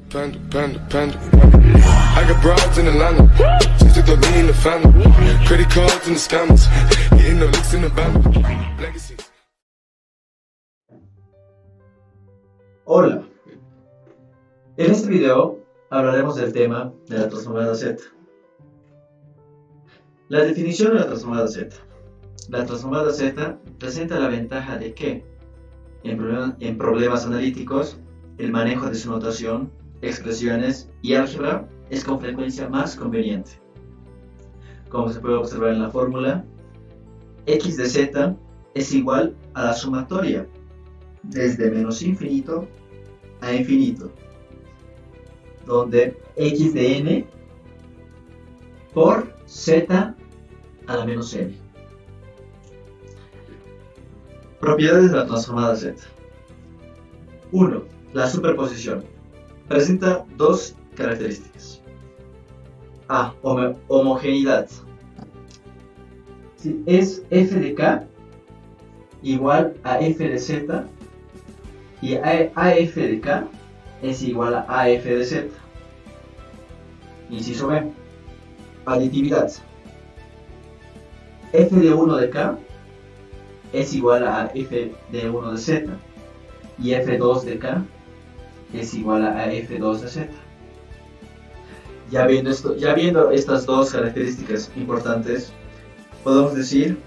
Panda. I got broads in Atlanta, just to throw me in the family. Credit cards and the scammers, getting no licks in the band. Legacies. Hola, en este video hablaremos del tema de la transformada Z. La definición de la transformada Z. La transformada Z presenta la ventaja de que, en problemas analíticos, el manejo de su notación, expresiones y álgebra es con frecuencia más conveniente. Como se puede observar en la fórmula, x de z es igual a la sumatoria desde menos infinito a infinito, donde x de n por z a la menos n. Propiedades de la transformada Z. 1. La superposición. Presenta dos características. A. Homogeneidad. Si es f de k igual a f de z y AF de k es igual a AF de z. Inciso B. Aditividad. F de 1 de k es igual a f de 1 de z y f2 de k es igual a f2 de z. Ya viendo estas dos características importantes, podemos decir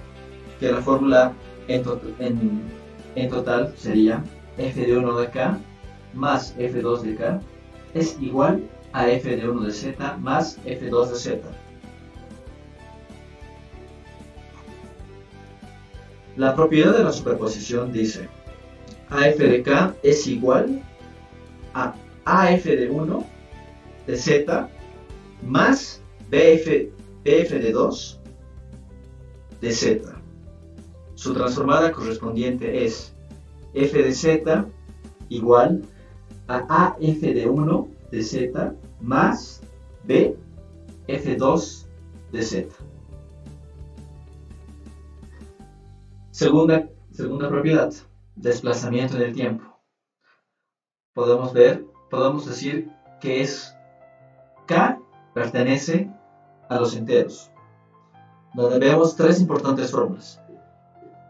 que la fórmula en total sería f de 1 de k más f2 de k es igual a f de 1 de z más f2 de z. La propiedad de la superposición dice AF de k es igual a AF de 1 de z más BF de 2 de z. Su transformada correspondiente es f de z igual a AF de 1 de z más B f2 de z. Segunda propiedad, desplazamiento en el tiempo. Podemos decir que k pertenece a los enteros, donde vemos tres importantes fórmulas.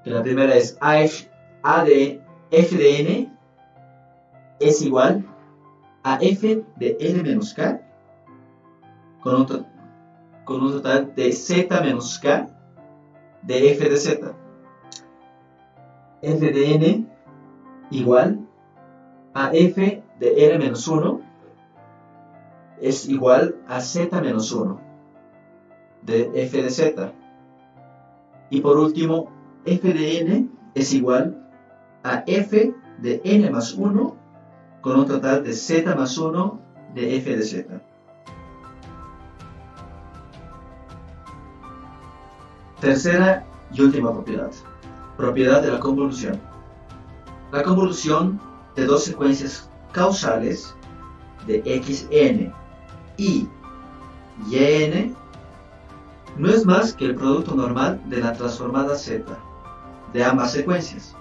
Que la primera es f de n es igual a f de n menos k con un total de z menos k de f de z. F de n igual a f de n menos 1 es igual a z menos 1 de f de z. Y por último, f de n es igual a f de n más 1 con un total de z más 1 de f de z. Tercera y última propiedad. Propiedad de la convolución. La convolución de dos secuencias causales de xn y yn no es más que el producto normal de la transformada z de ambas secuencias.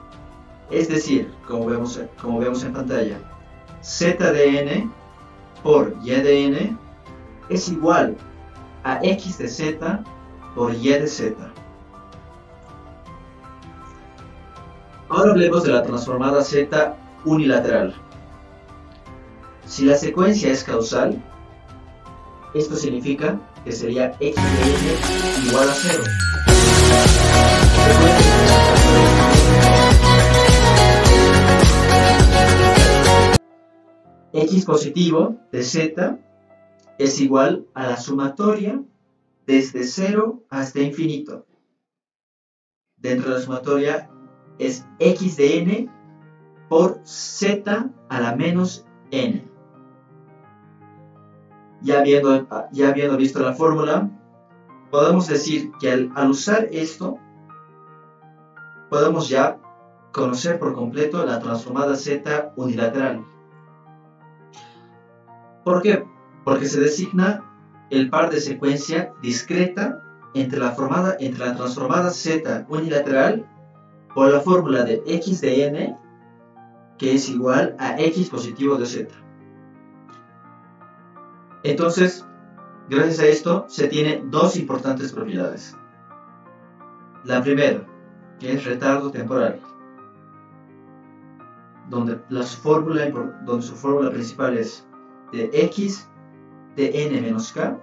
Es decir, como vemos en pantalla, z de n por y de n es igual a x de z por y de z. Ahora hablemos de la transformada z unilateral. Si la secuencia es causal, esto significa que sería x de n igual a 0. X positivo de z es igual a la sumatoria desde 0 hasta infinito. Dentro de la sumatoria es x de n por z a la menos n. Ya habiendo visto la fórmula, podemos decir que al usar esto, podemos ya conocer por completo la transformada z unilateral. ¿Por qué? Porque se designa el par de secuencia discreta entre la transformada z unilateral por la fórmula de x de n, que es igual a x positivo de z. Entonces, gracias a esto se tienen dos importantes propiedades. La primera, que es retardo temporal, donde su fórmula principal es de x de n menos k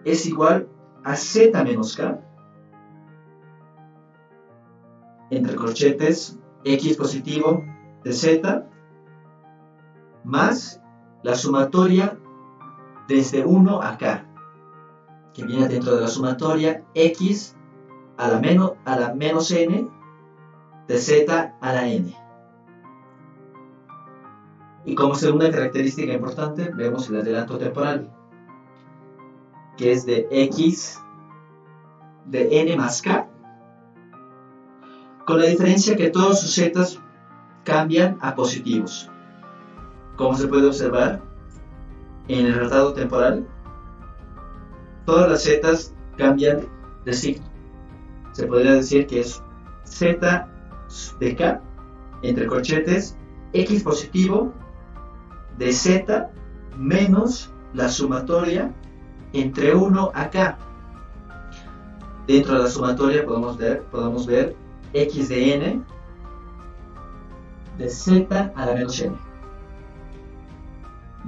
es igual a z menos k, entre corchetes x positivo de z, más la sumatoria desde 1 a k, que viene dentro de la sumatoria x a la menos n de z a la n. Y como segunda característica importante, vemos el adelanto temporal, que es de x de n más k, con la diferencia que todos sus zetas cambian a positivos. Como se puede observar, en el retardo temporal, todas las zetas cambian de signo. Se podría decir que es z de k, entre corchetes, x positivo de z menos la sumatoria entre 1 a k. Dentro de la sumatoria podemos ver x de n de z a la menos n.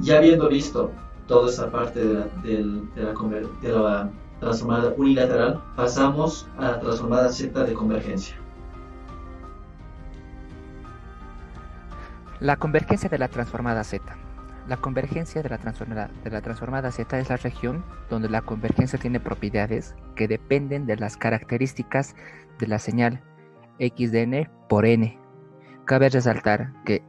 Ya habiendo visto toda esta parte de la transformada unilateral, pasamos a la transformada z de convergencia. La convergencia de la transformada z. La convergencia de la transformada z es la región donde la convergencia tiene propiedades que dependen de las características de la señal x de n por n. Cabe resaltar que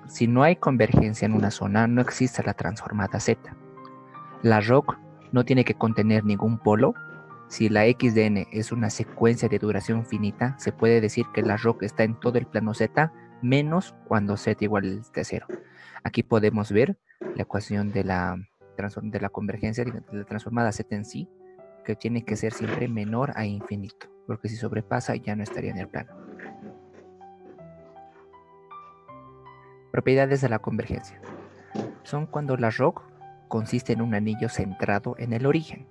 si no hay convergencia en una zona, no existe la transformada z. La ROC no tiene que contener ningún polo. Si la x de n es una secuencia de duración finita, se puede decir que la ROC está en todo el plano z, menos cuando z igual a 0. Aquí podemos ver la ecuación de la convergencia de la transformada z en sí, que tiene que ser siempre menor a infinito, porque si sobrepasa ya no estaría en el plano. Propiedades de la convergencia. Son cuando la ROC consiste en un anillo centrado en el origen.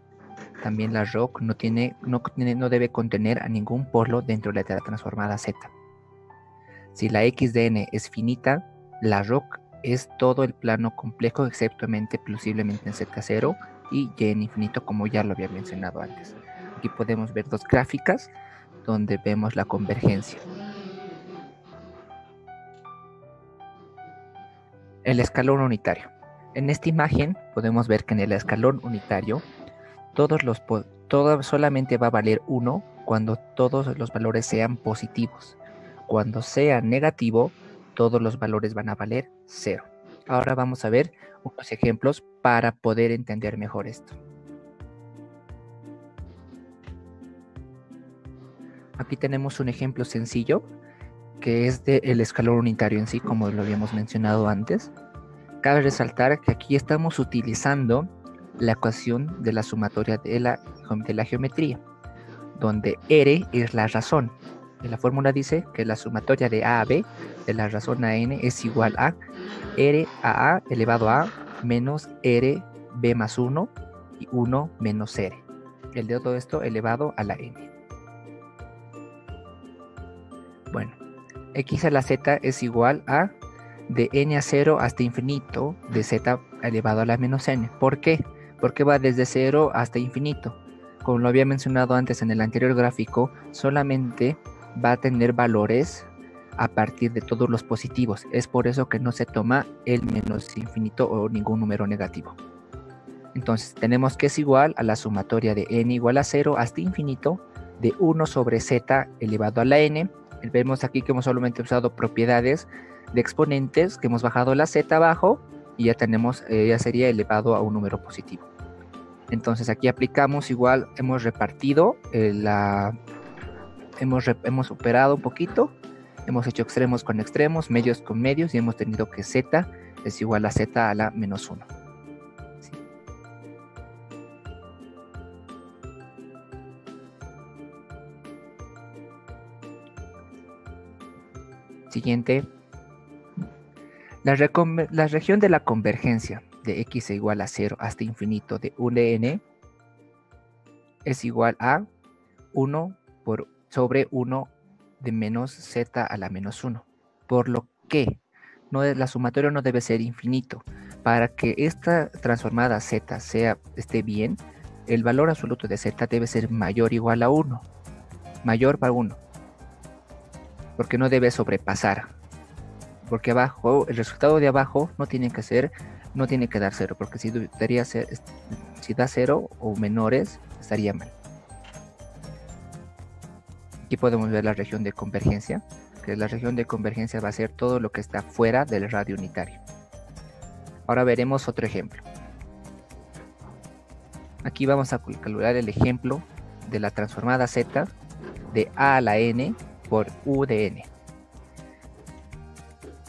También la ROC no debe contener a ningún polo dentro de la transformada z. Si la x de n es finita, la ROC es todo el plano complejo exceptuamente posiblemente en z0 y y en infinito, como ya lo había mencionado antes. Aquí podemos ver dos gráficas donde vemos la convergencia. El escalón unitario. En esta imagen podemos ver que en el escalón unitario solamente va a valer 1 cuando todos los valores sean positivos. Cuando sea negativo, todos los valores van a valer 0. Ahora vamos a ver unos ejemplos para poder entender mejor esto. Aquí tenemos un ejemplo sencillo que es del escalón unitario en sí, como lo habíamos mencionado antes. Cabe resaltar que aquí estamos utilizando la ecuación de la sumatoria de la geometría, donde R es la razón. La fórmula dice que la sumatoria de A a B de la razón a n es igual a R a A elevado a menos R B más 1 y 1 menos R. El de todo esto elevado a la n. Bueno, x a la z es igual a de n a 0 hasta infinito de z elevado a la menos n. ¿Por qué? Porque va desde 0 hasta infinito. Como lo había mencionado antes en el anterior gráfico, solamente va a tener valores a partir de todos los positivos. Es por eso que no se toma el menos infinito o ningún número negativo. Entonces tenemos que es igual a la sumatoria de n igual a 0 hasta infinito de 1 sobre z elevado a la n. Vemos aquí que hemos solamente usado propiedades de exponentes, que hemos bajado la z abajo y ya tenemos, ya sería elevado a un número positivo. Entonces aquí aplicamos igual, hemos repartido hemos operado un poquito, hemos hecho extremos con extremos, medios con medios y hemos tenido que z es igual a z a la menos 1. ¿Sí? Siguiente. La región de la convergencia. de x es igual a 0 hasta infinito de u de n es igual a 1 sobre 1 de menos z a la menos 1. Por lo que la sumatoria no debe ser infinito. Para que esta transformada z esté bien, el valor absoluto de z debe ser mayor o igual a 1. Mayor para 1. Porque no debe sobrepasar. Porque abajo, el resultado de abajo no tiene que dar 0. Porque si da 0 o menores, estaría mal. Aquí podemos ver la región de convergencia. Que la región de convergencia va a ser todo lo que está fuera del radio unitario. Ahora veremos otro ejemplo. Aquí vamos a calcular el ejemplo de la transformada z de a a la n por u de n.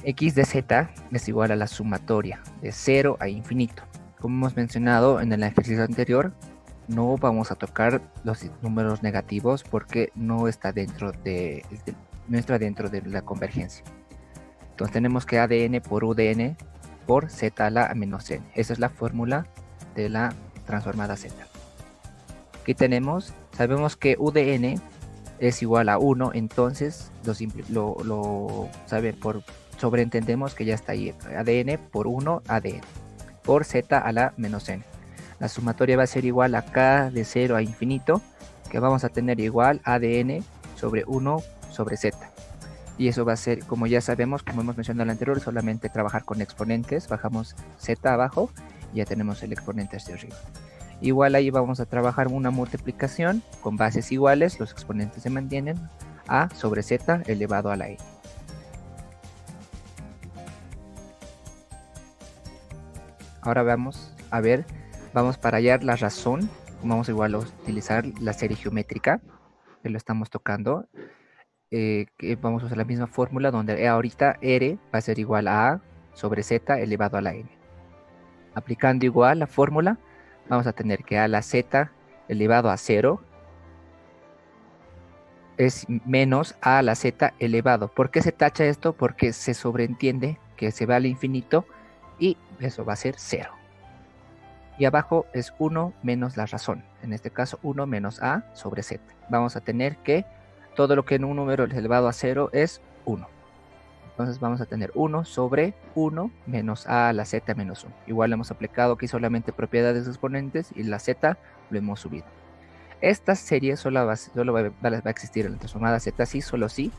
X de z es igual a la sumatoria de 0 a infinito. Como hemos mencionado en el ejercicio anterior, no vamos a tocar los números negativos porque no está dentro de la convergencia. Entonces tenemos que a de n por u de n por z a la menos n. Esa es la fórmula de la transformada z. Aquí sabemos que u de n es igual a 1, entonces sobreentendemos que ya está ahí. A de n por 1 a de n por z a la menos n. La sumatoria va a ser igual a k de 0 a infinito, que vamos a tener igual a de n sobre 1 sobre z. Y eso va a ser, como ya sabemos, como hemos mencionado en el anterior, solamente trabajar con exponentes. Bajamos z abajo y ya tenemos el exponente hacia arriba. Igual ahí vamos a trabajar una multiplicación con bases iguales, los exponentes se mantienen, a sobre z elevado a la n. Ahora vamos para hallar la razón. Vamos igual a utilizar la serie geométrica, que lo estamos tocando. Que vamos a usar la misma fórmula donde ahorita R va a ser igual a sobre Z elevado a la N. Aplicando igual la fórmula, vamos a tener que a la Z elevado a 0 es menos a la Z elevado. ¿Por qué se tacha esto? Porque se sobreentiende que se va al infinito y eso va a ser 0. Y abajo es 1 menos la razón. En este caso 1 menos a sobre Z. Vamos a tener que todo lo que en un número elevado a 0 es 1. Entonces vamos a tener 1 sobre 1 menos a la z menos 1. Igual hemos aplicado aquí solamente propiedades de exponentes y la z lo hemos subido. Esta serie solo va a existir en la transformada z solo si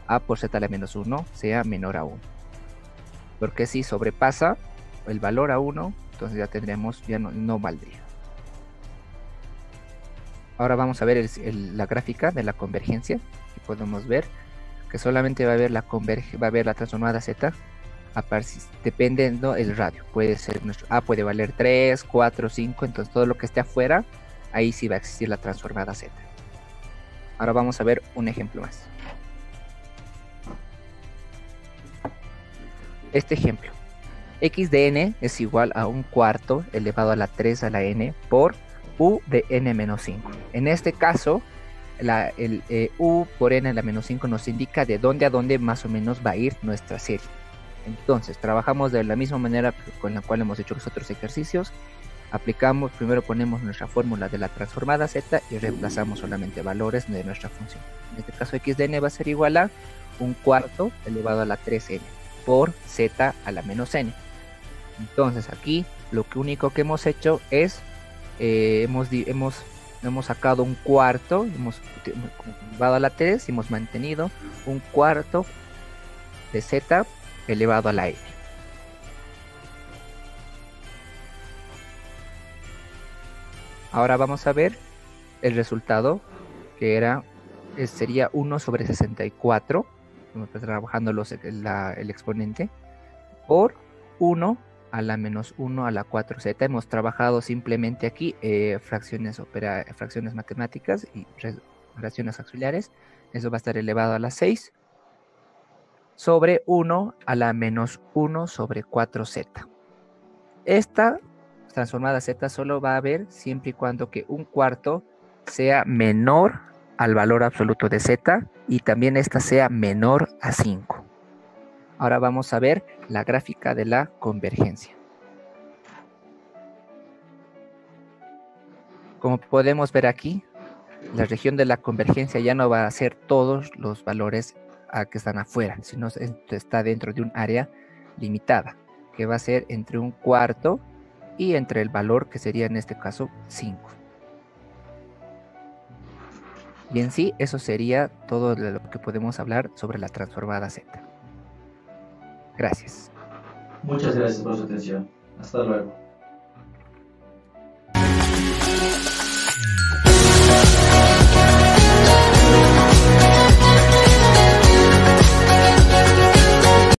a por z a la menos 1 sea menor a 1. Porque si sobrepasa el valor a 1, entonces ya no valdría. Ahora vamos a ver la gráfica de la convergencia. Aquí podemos ver que solamente va a haber la transformada z dependiendo del radio. Puede ser A puede valer 3, 4, 5, entonces todo lo que esté afuera, ahí sí va a existir la transformada z. Ahora vamos a ver un ejemplo más. Este ejemplo. X de n es igual a 1/4 elevado a la 3 a la n por u de n menos 5. En este caso, u por n a la menos 5 nos indica de dónde a dónde más o menos va a ir nuestra serie. Entonces, trabajamos de la misma manera con la cual hemos hecho los otros ejercicios. Primero ponemos nuestra fórmula de la transformada z y reemplazamos solamente valores de nuestra función. En este caso, x de n va a ser igual a 1/4 elevado a la 3n por z a la menos n. Entonces, aquí lo único que hemos hecho es hemos sacado 1/4, hemos elevado a la 3 y hemos mantenido 1/4 de z elevado a la n. Ahora vamos a ver el resultado, que sería 1 sobre 64, trabajando el exponente, por 1 a la menos 1 a la 4z. Hemos trabajado simplemente aquí fracciones matemáticas y relaciones auxiliares. Eso va a estar elevado a la 6 sobre 1 a la menos 1 sobre 4z. Esta transformada z solo va a haber siempre y cuando que 1/4 sea menor al valor absoluto de z y también esta sea menor a 5. Ahora vamos a ver la gráfica de la convergencia. Como podemos ver aquí, la región de la convergencia ya no va a ser todos los valores que están afuera, sino está dentro de un área limitada, que va a ser entre 1/4 y entre el valor que sería en este caso 5. Y en sí, eso sería todo de lo que podemos hablar sobre la transformada Z. Gracias. Muchas gracias por su atención. Hasta luego.